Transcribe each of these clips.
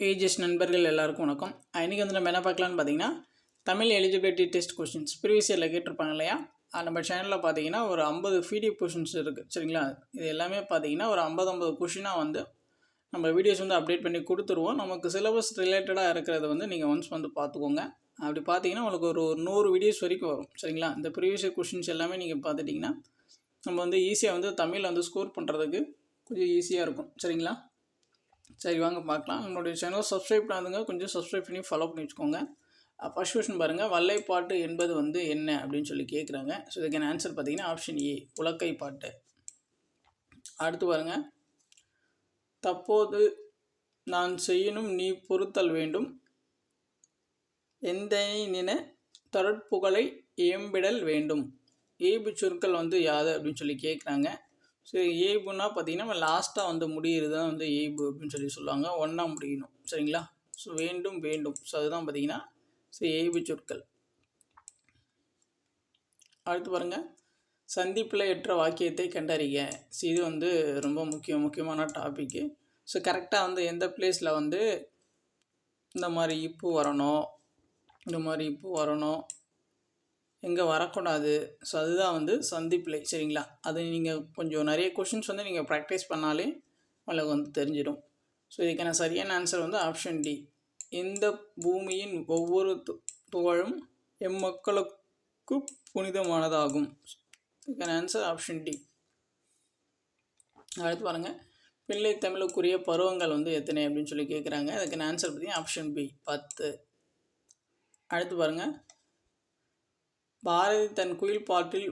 Ages நண்பர்கள் எல்லாருக்கும் வணக்கம். இன்றைக்கி வந்து நம்ம என்ன பார்க்கலான்னு பார்த்தீங்கன்னா, Tamil eligibility test questions previous இயரில் கேட்டிருப்பாங்க இல்லையா? நம்ம சேனலில் பார்த்தீங்கன்னா ஒரு 50 பிடிஎஃப் கொஷின்ஸ் இருக்குது, சரிங்களா? இது எல்லாமே பார்த்தீங்கன்னா ஒரு 50 கொஷினாக வந்து நம்ம வீடியோஸ் வந்து அப்டேட் பண்ணி கொடுத்துருவோம். நமக்கு சிலபஸ் ரிலேட்டடாக இருக்கிறத வந்து நீங்கள் ஒன்ஸ் வந்து பார்த்துக்கோங்க. அப்படி பார்த்தீங்கன்னா உங்களுக்கு ஒரு 100 வீடியோஸ் வரைக்கும் வரும், சரிங்களா? இந்த ப்ரீவியஸ் இயர் கொஷின்ஸ் எல்லாமே நீங்கள் பார்த்துட்டிங்கன்னா நம்ம வந்து ஈஸியாக வந்து தமிழில் வந்து ஸ்கோர் பண்ணுறதுக்கு கொஞ்சம் ஈஸியாக இருக்கும், சரிங்களா? சரி வாங்க பார்க்கலாம். நம்மளுடைய சேனல் சப்ஸ்கிரைப் பண்ணாதுங்க, கொஞ்சம் சப்ஸ்கிரைப் பண்ணி ஃபாலோ பண்ணி வச்சுக்கோங்க. ஃபர்ஸ்ட் கொஸ்டின் பாருங்கள், வல்லைப்பாட்டு என்பது வந்து என்ன அப்படின்னு சொல்லி கேட்குறாங்க. ஸோ இதுக்கான ஆன்சர் பார்த்தீங்கன்னா ஆப்ஷன் ஏ, உலக்கை பாட்டு. அடுத்து பாருங்கள், தப்போது நான் செய்யணும் நீ பொறுத்தல் வேண்டும், எந்த நின தரட்புகழை ஏம்பிடல் வேண்டும். ஏபு சொற்கள் வந்து யாது அப்படின்னு சொல்லி கேட்குறாங்க. ஸோ ஏபுன்னா பார்த்தீங்கன்னா நம்ம லாஸ்ட்டாக வந்து முடிகிறது தான் வந்து ஏபு அப்படின்னு சொல்லி சொல்லுவாங்க. ஒன்றா முடியணும், சரிங்களா? ஸோ வேண்டும் வேண்டும், ஸோ அதுதான் பார்த்தீங்கன்னா ஸோ ஏபு சொற்கள். அடுத்து பாருங்கள், சந்திப்பில் ஏற்ற வாக்கியத்தை கண்டறிய. ஸோ இது வந்து ரொம்ப முக்கியமான டாப்பிக்கு. ஸோ கரெக்டாக வந்து எந்த பிளேஸில் வந்து இந்த மாதிரி இப்போ வரணும், இந்த மாதிரி இப்போ வரணும், எங்கே வரக்கூடாது, ஸோ அதுதான் வந்து சந்திப்பிழை, சரிங்களா? அது நீங்கள் கொஞ்சம் நிறைய கொஷின்ஸ் வந்து நீங்கள் ப்ராக்டிஸ் பண்ணாலே உங்களுக்கு வந்து தெரிஞ்சிடும். ஸோ இதுக்கான சரியான ஆன்சர் வந்து ஆப்ஷன் டி, இந்த பூமியின் ஒவ்வொரு துகளும் எம்மக்களுக்கு புனிதமானதாகும். இதுக்கான ஆன்சர் ஆப்ஷன் டி. அடுத்து பாருங்கள், பிள்ளை தமிழுக்குரிய பருவங்கள் வந்து எத்தனை அப்படின்னு சொல்லி கேட்குறாங்க. அதுக்கான ஆன்சர் பார்த்தீங்கன்னா ஆப்ஷன் பி, 10. அடுத்து பாருங்கள், பாரதி தன் குயில் பாட்டில்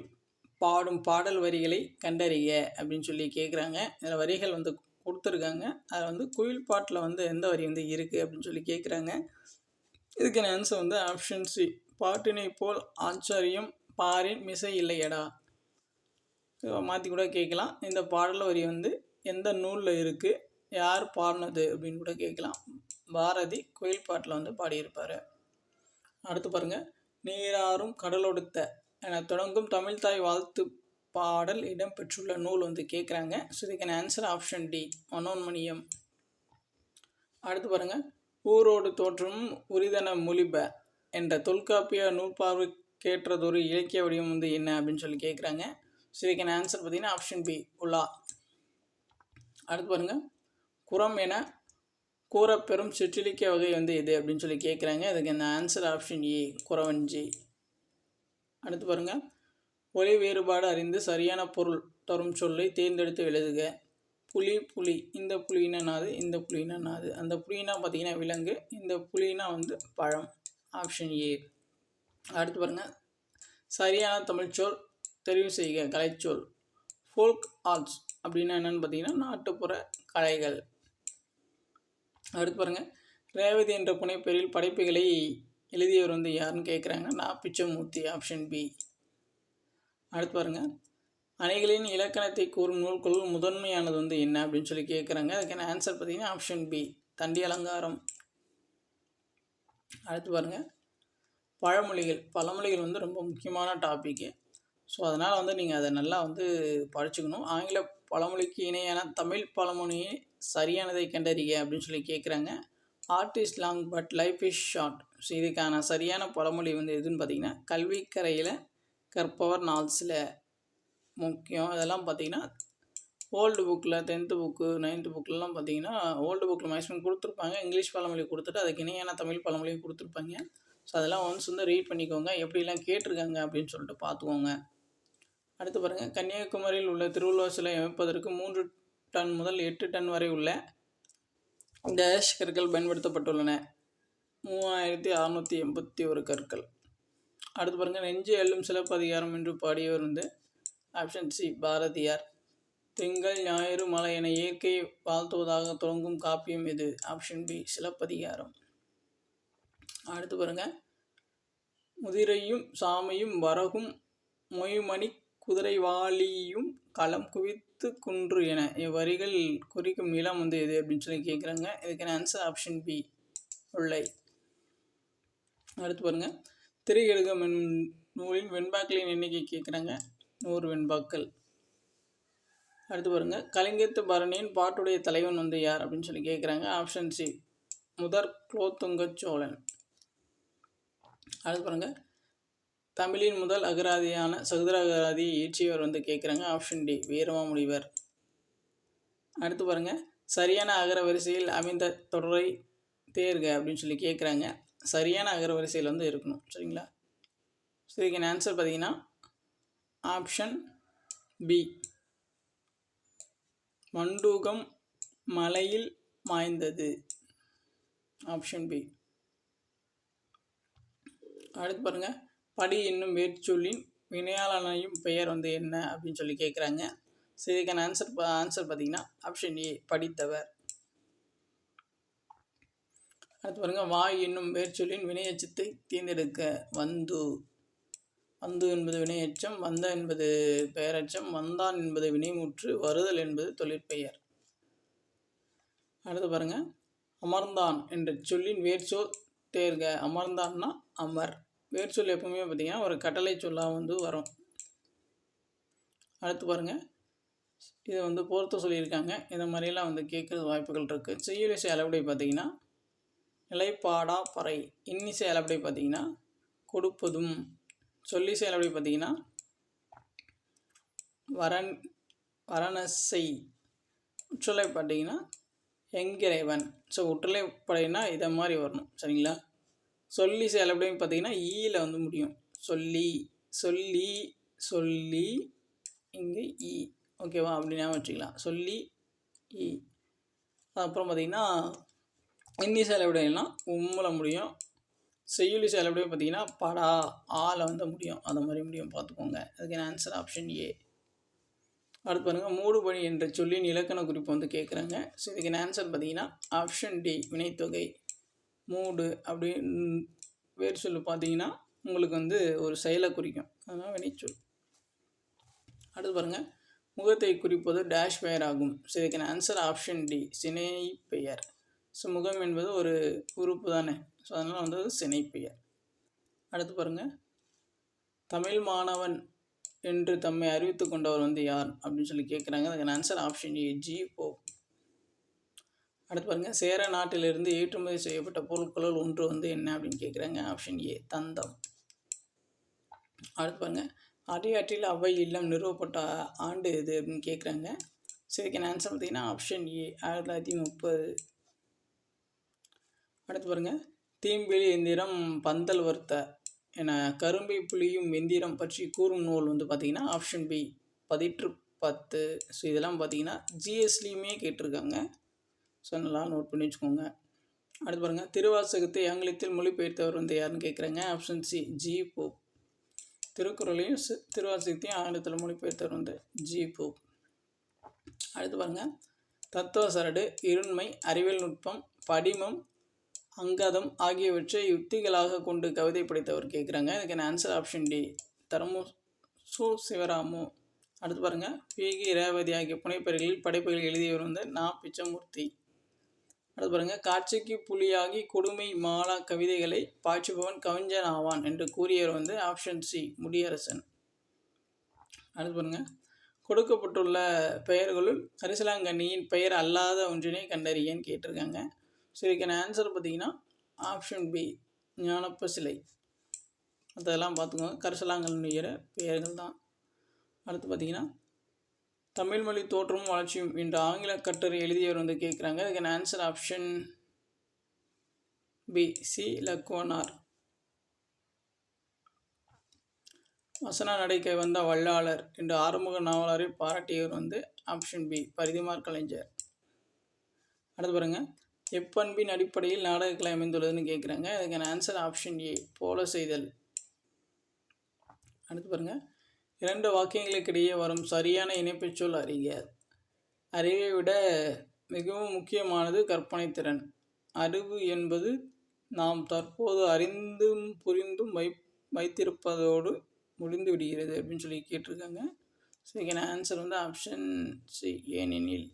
பாடும் பாடல் வரிகளை கண்டறிய அப்படின்னு சொல்லி கேட்குறாங்க. இதில் வரிகள் வந்து கொடுத்துருக்காங்க. அதில் வந்து குயில் பாட்டில் வந்து எந்த வரி வந்து இருக்குது அப்படின்னு சொல்லி கேட்குறாங்க. இதுக்கான ஆன்சர் வந்து ஆப்ஷன் சி, பாட்டினை போல் ஆச்சரியம் பாரின் மிசை இல்லையடா. மாற்றி கூட கேட்கலாம், இந்த பாடல் வரி வந்து எந்த நூலில் இருக்குது, யார் பாடினது அப்படின்னு கூட கேட்கலாம். பாரதி குயில் பாட்டில் வந்து பாடியிருப்பார். அடுத்து பாருங்கள், நீராறும் கடலொடுத்த என தொடங்கும் தமிழ்தாய் வாழ்த்து பாடல் இடம்பெற்றுள்ள நூல் வந்து கேட்குறாங்க. ஸோ இதுக்கான ஆன்சர் ஆப்ஷன் டி, மனோன்மணியம். அடுத்து பாருங்கள், ஊரோடு தோற்றமும் உரிதன மொழிப என்ற தொல்காப்பிய நூற்பார்வைக்கேற்றதொரு இலக்கிய வடிவம் வந்து என்ன அப்படின்னு சொல்லி கேட்குறாங்க. ஸோ இதுக்கான ஆன்சர் பார்த்தீங்கன்னா ஆப்ஷன் பி, உலா. அடுத்து பாருங்கள், குரம் என கூறப்பெறும் சிற்றிலக்கிய வகை வந்து எது அப்படின்னு சொல்லி கேட்குறாங்க. இதுக்கு இந்த ஆன்சர் ஆப்ஷன் ஏ, குறவஞ்சி. அடுத்து பாருங்கள், ஒலி வேறுபாடு அறிந்து சரியான பொருள் தரும் சொல்லை தேர்ந்தெடுத்து எழுதுக. புலி புலி, இந்த புலினா நாது, இந்த புலினா நாது. அந்த புலினா பார்த்தீங்கன்னா விலங்கு, இந்த புலினா வந்து பழம். Option A. அடுத்து பாருங்கள், சரியான தமிழ்ச்சொல் தெரிவு செய்க. கலைச்சொல். ஃபோல்க் ஆர்ட்ஸ் அப்படின்னா என்னென்னு பார்த்தீங்கன்னா நாட்டுப்புற கலைகள். அடுத்து பாருங்கள், ரேவதி என்ற புனைப்பெயரில் படைப்புகளை எழுதியவர் வந்து யாருன்னு கேட்குறாங்க. நான் பிச்சமூர்த்தி. Option B. அடுத்து பாருங்கள், அணைகளின் இலக்கணத்தை கூறும் நூல்களுள் முதன்மையானது வந்து என்ன அப்படின்னு சொல்லி கேட்குறாங்க. அதுக்கான ஆன்சர் பார்த்தீங்கன்னா ஆப்ஷன் பி, தண்டி அலங்காரம். அடுத்து பாருங்கள், பழமொழிகள் வந்து ரொம்ப முக்கியமான டாப்பிக்கு. ஸோ அதனால் வந்து நீங்கள் அதை நல்லா வந்து படிச்சுக்கணும். ஆங்கில பழமொழிக்கு இணையான தமிழ் பழமொழியை சரியானதை கண்டறிய அப்படின்னு சொல்லி கேட்குறாங்க. Art is long but life is short. So இதுக்கான சரியான பழமொழி வந்து எதுன்னு பார்த்தீங்கன்னா கல்விக்கரையில் கற்பவர் நாள்ஸில் முக்கியம். இதெல்லாம் பார்த்தீங்கன்னா ஓல்டு புக்கில் 10th புக்கு 9th புக்கிலலாம் பார்த்தீங்கன்னா ஓல்டு புக்கில் மேக்ஸிமம் கொடுத்துருப்பாங்க. இங்கிலீஷ் பழமொழி கொடுத்துட்டு அதுக்கு இணையான தமிழ் பழமொழியும் கொடுத்துருப்பாங்க. ஸோ அதெல்லாம் ஒன்ஸ் வந்து ரீட் பண்ணிக்கோங்க, எப்படிலாம் கேட்டிருக்காங்க அப்படின்னு சொல்லிட்டு பார்த்துக்கோங்க. அடுத்து பாருங்கள், கன்னியாகுமரியில் உள்ள திருவள்ளுவர் சிலை அமைப்பதற்கு 3 டன் முதல் 8 டன் வரை உள்ள டேஷ் கற்கள் பயன்படுத்தப்பட்டுள்ளன. 3681 கற்கள். அடுத்து பாருங்கள், நெஞ்சு எல்லும் சிலப்பதிகாரம் என்று பாடியவர் வந்து ஆப்ஷன் சி, பாரதியார். திங்கள் ஞாயிறு மலை என இயற்கையை வாழ்த்துவதாக தொடங்கும் காப்பியம் எது? Option B, Silappathikaram. அடுத்து பாருங்கள், முதிரையும் சாமையும் வரகும் மொய்மணி குதிரைவாளியும் களம் குவித்து குன்று என இவ்வரிகள் குறிக்கும் நிலம் வந்து எது அப்படின்னு சொல்லி கேட்குறாங்க. இதுக்கான ஆன்சர் ஆப்ஷன் பி, உள்ளை. அடுத்து பாருங்கள், திரையெழுகம் என்னும் நூலின் வெண்பாக்களின் எண்ணிக்கை கேட்குறாங்க. 100 வெண்பாக்கள். அடுத்து பாருங்கள், கலிங்கத்து பரணியின் பாட்டுடைய தலைவன் வந்து யார் அப்படின்னு சொல்லி கேட்குறாங்க. ஆப்ஷன் சி, முதற் குலோத்துங்க சோழன். அடுத்து பாருங்கள், தமிழின் முதல் அகராதியான சதுர அகராதியை இயற்றியவர் வந்து கேட்குறாங்க. Option D Veeramamunivar. அடுத்து பாருங்கள், சரியான அகர வரிசையில் அமைந்த தொடரை தேர்க அப்படின்னு சொல்லி கேட்குறாங்க. சரியான அகர வரிசையில் வந்து இருக்கணும். சரிங்களா? ஸோ இதுக்கு ஆன்சர் பார்த்தீங்கன்னா ஆப்ஷன் பி மண்டூகம் மலையில் மாய்ந்தது. Option B. அடுத்து பாருங்கள், படி என்னும் வேர்ச்சொல்லின் வினையாளனையும் பெயர் வந்து என்ன அப்படின்னு சொல்லி கேட்குறாங்க. ஸோ இதுக்கான ஆன்சர் பார்த்தீங்கன்னா ஆப்ஷன் ஏ படித்தவர். அடுத்து பாருங்கள், வாய் என்னும் வேர்ச்சொல்லின் வினையச்சத்தை தேர்ந்தெடுக்க. வந்து. வந்து என்பது வினையச்சம், வந்த என்பது பெயரச்சம், வந்தான் என்பது வினைமுற்று, வருதல் என்பது தொழிற்பெயர். அடுத்து பாருங்கள், அமர்ந்தான் என்ற சொல்லின் வேர்ச்சொல் தேர்க. அமர்ந்தான்னா அமர். வேர்ச்சொல் எப்பவுமே பார்த்திங்கன்னா ஒரு கட்டளை சொல்லாக வந்து வரும். அடுத்து பாருங்கள், இதை வந்து பொறுத்த சொல்லியிருக்காங்க. இந்த மாதிரியெல்லாம் வந்து கேட்குறது வாய்ப்புகள் இருக்குது. செய்யுளிசை அளவுடை பார்த்திங்கன்னா நிலைப்பாடா பறை. இன்னிசை அளவுடை பார்த்திங்கன்னா கொடுப்பதும். சொல்லிசை அளவுடை பார்த்திங்கன்னா வரணசை. உற்றலை பார்த்தீங்கன்னா எங்கிறைவன். ஸோ உற்றலை படையினா இதை மாதிரி வரணும். சரிங்களா? சொல்லிசை அளவுடையும் பார்த்தீங்கன்னா ஈயில் வந்து முடியும். சொல்லி சொல்லி சொல்லி இங்கே ஈ. ஓகேவா? அப்படின்னா வச்சுக்கலாம். சொல்லி ஈ. அப்புறம் பார்த்திங்கன்னா இன்னிசை அளவுடையெல்லாம் உம்மல முடியும். செய்யுளிசை அளவுடைய பார்த்திங்கன்னா படா ஆல வந்து முடியும். அந்த மாதிரி முடியும், பார்த்துக்கோங்க. அதுக்கு ஆன்சர் ஆப்ஷன் ஏ. அடுத்து பாருங்கள், மூடுபணி என்ற சொல்லின் இலக்கண குறிப்பு வந்து கேட்குறாங்க. ஸோ இதுக்கு ஆன்சர் பார்த்திங்கன்னா ஆப்ஷன் டி வினைத்தொகை. மூடு அப்படின்னு வேறு சொல்லு பார்த்தீங்கன்னா உங்களுக்கு வந்து ஒரு செயலை குறிக்கும். அதனால் வினைச்சொல். அடுத்து பாருங்கள், முகத்தை குறிப்பது டேஷ் பெயர் ஆகும். ஸோ இதுக்கு ஆன்சர் ஆப்ஷன் டி சினை பெயர். ஸோ முகம் என்பது ஒரு உறுப்பு தானே. ஸோ அதனால் வந்து சினை பெயர். அடுத்து பாருங்கள், தமிழ் மாணவன் என்று தம்மை அறிவித்து கொண்டவர் வந்து யார் அப்படின்னு சொல்லி கேட்குறாங்க. அதுக்கு answer option A G Pope. அடுத்து பாருங்கள், சேர நாட்டிலிருந்து ஏற்றுமதி செய்யப்பட்ட பொருட்களுள் ஒன்று வந்து என்ன அப்படின்னு கேட்குறாங்க. ஆப்ஷன் ஏ தந்தம். அடுத்து பாருங்கள், அடியாற்றில் அவை இல்லம் நிறுவப்பட்ட ஆண்டு எது அப்படின்னு கேட்குறாங்க. ஸோ இதுக்கு ஆன்சர் பார்த்திங்கன்னா ஆப்ஷன் ஏ 1930. அடுத்து பாருங்கள், தீம்பிழி எந்திரம் பந்தல் வர்த்த என கரும்பை புளியும் எந்திரம் பற்றி கூறும் நூல் வந்து பார்த்திங்கன்னா ஆப்ஷன் பி 10. ஸோ இதெல்லாம் பார்த்திங்கன்னா ஜிஎஸ்லியுமே கேட்டிருக்காங்க. ஸோ நல்லா நோட் பண்ணி வச்சுக்கோங்க. அடுத்து பாருங்கள், திருவாசகத்தை ஆங்கிலத்தில் மொழிபெயர்த்தவர் வந்து யாருன்னு கேட்குறாங்க. Option C G Pope. திருக்குறளையும் திருவாசகத்தையும் ஆங்கிலத்தில் மொழிபெயர்த்தவர் வந்து ஜி போப். அடுத்து பாருங்கள், தத்துவ சரடு, இருண்மை, அறிவியல் நுட்பம், படிமம், அங்கதம் ஆகியவற்றை யுக்திகளாக கொண்டு கவிதை படைத்தவர் கேட்குறாங்க. இதுக்கு answer option D Tharmu Sivaramu. அடுத்து பாருங்கள், பிகி ரேவதி ஆகிய புனைப்பெயர்களில் படைப்புகள் எழுதியவர் வந்து நா பிச்சமூர்த்தி. அடுத்து பாருங்கள், காட்சிக்கு புலியாகி கொடுமை மாலா கவிதைகளை பாய்ச்சுபவன் கவிஞன் ஆவான் என்று கூறியவர் வந்து ஆப்ஷன் சி முடியரசன். அடுத்து பாருங்கள், கொடுக்கப்பட்டுள்ள பெயர்களுள் கரிசலாங்கண்ணியின் பெயர் அல்லாத ஒன்றினை கண்டறியன்னு கேட்டிருக்காங்க. ஸோ இதுக்கான ஆன்சர் பார்த்திங்கன்னா ஆப்ஷன் பி ஞானப்ப சிலை. அதெல்லாம் பார்த்துக்கோங்க, கரிசலாங்கண்ணியோட பெயர்கள் தான். அடுத்து பார்த்திங்கன்னா, தமிழ்மொழி தோற்றமும் வளர்ச்சியும் என்ற ஆங்கில கட்டுரை எழுதியவர் வந்து கேட்குறாங்க. இதுக்கான answer option B C Ilakkuvanar. வசன நடைக்கை வந்த வல்லாளர் என்ற ஆறுமுக நாவலரை பாராட்டியவர் வந்து ஆப்ஷன் பி பரிதிமார் கலைஞர். அடுத்து பாருங்கள், எப்பண்பின் அடிப்படையில் நாடகக்கலை அமைந்துள்ளதுன்னு கேட்குறாங்க. அதுக்கான ஆன்சர் ஆப்ஷன் ஏ போல செய்தல். அடுத்து பாருங்கள், 2 வாக்கியங்களுக்கிடையே வரும் சரியான இணைப்புச் சொல் அறிக. அறிவை விட மிகவும் முக்கியமானது கற்பனை திறன். அறிவு என்பது நாம் தற்போது அறிந்தும் புரிந்தும் வைத்திருப்பதோடு முடிந்து விடுகிறது அப்படின்னு சொல்லி கேட்டிருக்காங்க. ஸோ இதுக்கான ஆன்சர் வந்து ஆப்ஷன் சி ஏனெனில்.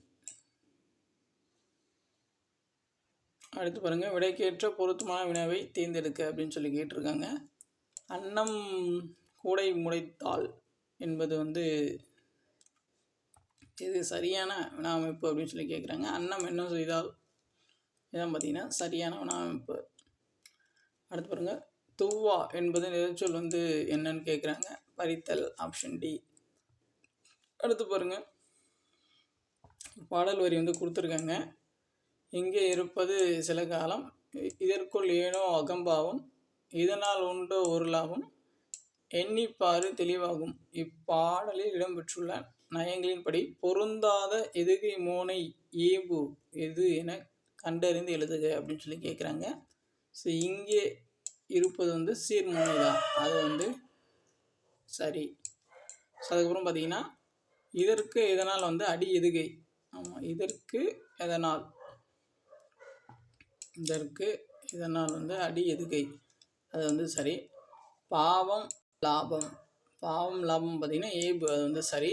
அடுத்து பாருங்கள், விடைக்கேற்ற பொருத்தமான வினாவை தேர்ந்தெடுக்க அப்படின்னு சொல்லி கேட்டிருக்காங்க. அன்னம் கூடை முடைத்தாள் என்பது வந்து இது சரியான வினா அமைப்பு அப்படின்னு சொல்லி கேட்குறாங்க. அன்னம் என்ன செய்தால் இதான் பார்த்திங்கன்னா சரியான அமைப்பு. அடுத்து பாருங்கள், துவ்வா என்பது நிலைச்சொல் வந்து என்னன்னு கேட்குறாங்க. பறித்தல், ஆப்ஷன் டி. அடுத்து பாருங்கள், பாடல் வரி வந்து கொடுத்துருக்காங்க. இங்கே இருப்பது சில காலம், இதற்குள் ஏனோ அகம்பாவம், இதனால் உண்டோ ஒரு லாபம், எண்ணிப்பாறு தெளிவாகும். இப்பாடலில் இடம்பெற்றுள்ள நயங்களின்படி பொருந்தாத எதுகை மோனை ஏபு எது என கண்டறிந்து எழுதுக அப்படின்னு சொல்லி கேட்குறாங்க. ஸோ இங்கே இருப்பது வந்து சீர்மோனை தான், அது வந்து சரி. ஸோ அதுக்கப்புறம் பார்த்திங்கன்னா, இதற்கு இதனால் வந்து அடி எதுகை. ஆமாம், இதற்கு எதனால், இதற்கு இதனால் வந்து அடி எதுகை, அது வந்து சரி. பாவம் லாபம், பாவம் லாபம் பார்த்திங்கன்னா ஏபு, அது வந்து சரி.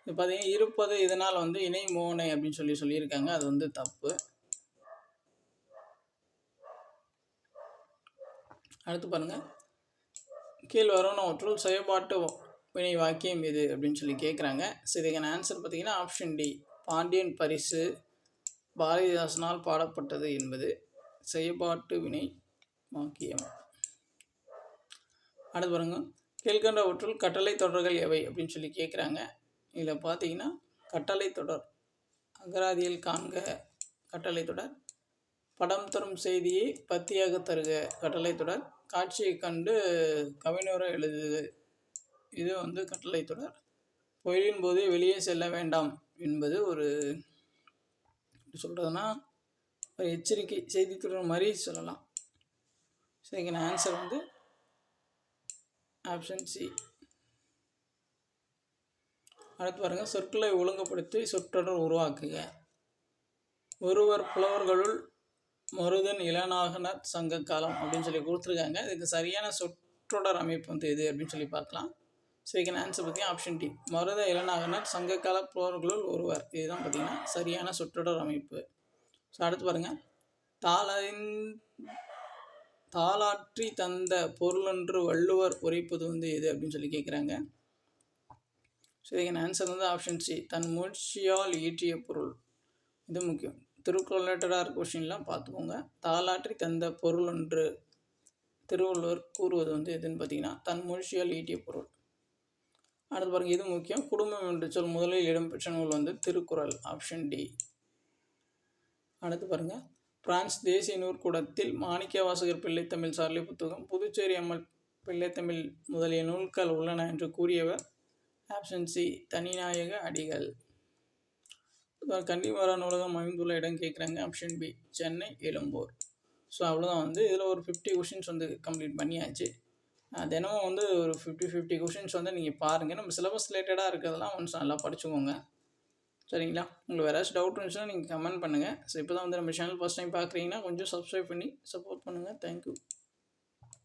இப்போ பார்த்திங்கன்னா இருப்பது இதனால் வந்து இணை மோனை அப்படின்னு சொல்லியிருக்காங்க, அது வந்து தப்பு. அடுத்து பாருங்கள், கீழ் வருவனவற்றுள் செயல்பாட்டு வினை வாக்கியம் எது அப்படின்னு சொல்லி கேட்குறாங்க. ஸோ இதுக்கான ஆன்சர் பார்த்திங்கன்னா ஆப்ஷன் டி, பாண்டியன் பரிசு பாரதிதாசனால் பாடப்பட்டது என்பது செயல்பாட்டு வினை வாக்கியம். அடுத்து பாருங்கள், கீழ்கண்டவற்றுள் கட்டளை தொடர்கள் எவை அப்படின்னு சொல்லி கேட்குறாங்க. இதில் பார்த்தீங்கன்னா கட்டளை தொடர், அகராதியில் காண்க கட்டளை தொடர், படம் தரும் செய்தியை பத்தியாக தருக கட்டளை தொடர், காட்சியை கண்டு கவிஞரை எழுதுது, இது வந்து கட்டளை தொடர், புயலின் போது வெளியே செல்ல வேண்டாம் என்பது ஒரு சொல்கிறதுனா ஒரு எச்சரிக்கை செய்தி தொடர் மாதிரி சொல்லலாம். ஸோ இதுக்கான ஆன்சர் வந்து ஆப்ஷன் சி. அடுத்து பாருங்கள், சொற்களை ஒழுங்குபடுத்தி சொற்றொடர் உருவாக்குக. ஒருவர் புலவர்களுள் மருதன் இளநாகனர் சங்க காலம் அப்படின்னு சொல்லி கொடுத்துருக்காங்க. இதுக்கு சரியான சொற்றொடர் அமைப்பு வந்து எது அப்படின்னு சொல்லி பார்க்கலாம். ஸோ இதுக்கான ஆன்சர் பார்த்திங்கன்னா ஆப்ஷன் டி, மருத இளநாகனர் சங்ககால புலவர்களுள் ஒருவர், இதுதான் பார்த்திங்கன்னா சரியான சொற்றொடர் அமைப்பு. ஸோ அடுத்து பாருங்கள், தாளாற்றி தந்த பொருளொன்று வள்ளுவர் உரைப்பது வந்து எது அப்படின்னு சொல்லி கேட்குறாங்க. ஸோ இதுக்கான ஆன்சர் வந்து ஆப்ஷன் சி, தன் முயற்சியால் ஈற்றிய பொருள், இது முக்கியம். திருக்குறள் ரிலேட்டடாக கொஷின்லாம் பார்த்துக்கோங்க. தாளாற்றி தந்த பொருள் ஒன்று திருவள்ளுவர் கூறுவது வந்து எதுன்னு பார்த்தீங்கன்னா தன் முயற்சியால் ஈட்டிய பொருள். அடுத்து பாருங்கள், இது முக்கியம். குடும்பம் என்று சொல் முதலில் இடம்பெற்ற நூல் வந்து திருக்குறள், ஆப்ஷன் டி. அடுத்து பாருங்கள், பிரான்ஸ் தேசிய நூற்கூடத்தில் மாணிக்கவாசகர் பிள்ளைத்தமிழ் சார்லி புத்தகம், புதுச்சேரி அம்மல் பிள்ளைத்தமிழ் முதலிய நூல்கள் உள்ளன என்று கூறியவர், ஆப்ஷன் சி, தனிநாயக அடிகள். கன்னிமாரா நூலகம் அமைந்துள்ள இடம் கேட்குறாங்க, option B, Chennai Egmore. So அவ்வளோதான் வந்து இதில் ஒரு 50 கொஷின்ஸ் வந்து கம்ப்ளீட் பண்ணியாச்சு. தினமும் வந்து ஒரு 50 கொஷின்ஸ் வந்து நீங்கள் பாருங்கள். நம்ம சிலபஸ் ரிலேட்டடாக இருக்கிறதெல்லாம் ஒன்ஸ் நல்லா படிச்சுக்கோங்க, சரிங்களா? உங்களுக்கு வேறு ஏதாச்சும் டவுட் இருந்துச்சுன்னா நீங்கள் கமெண்ட் பண்ணுங்கள். ஸோ இப்போ தான் வந்து நம்ம சேனல் ஃபஸ்ட் டைம் பார்க்குறீங்கன்னா கொஞ்சம் சப்ஸ்கிரைப் பண்ணி சப்போர்ட் பண்ணுங்கள். தேங்க்யூ.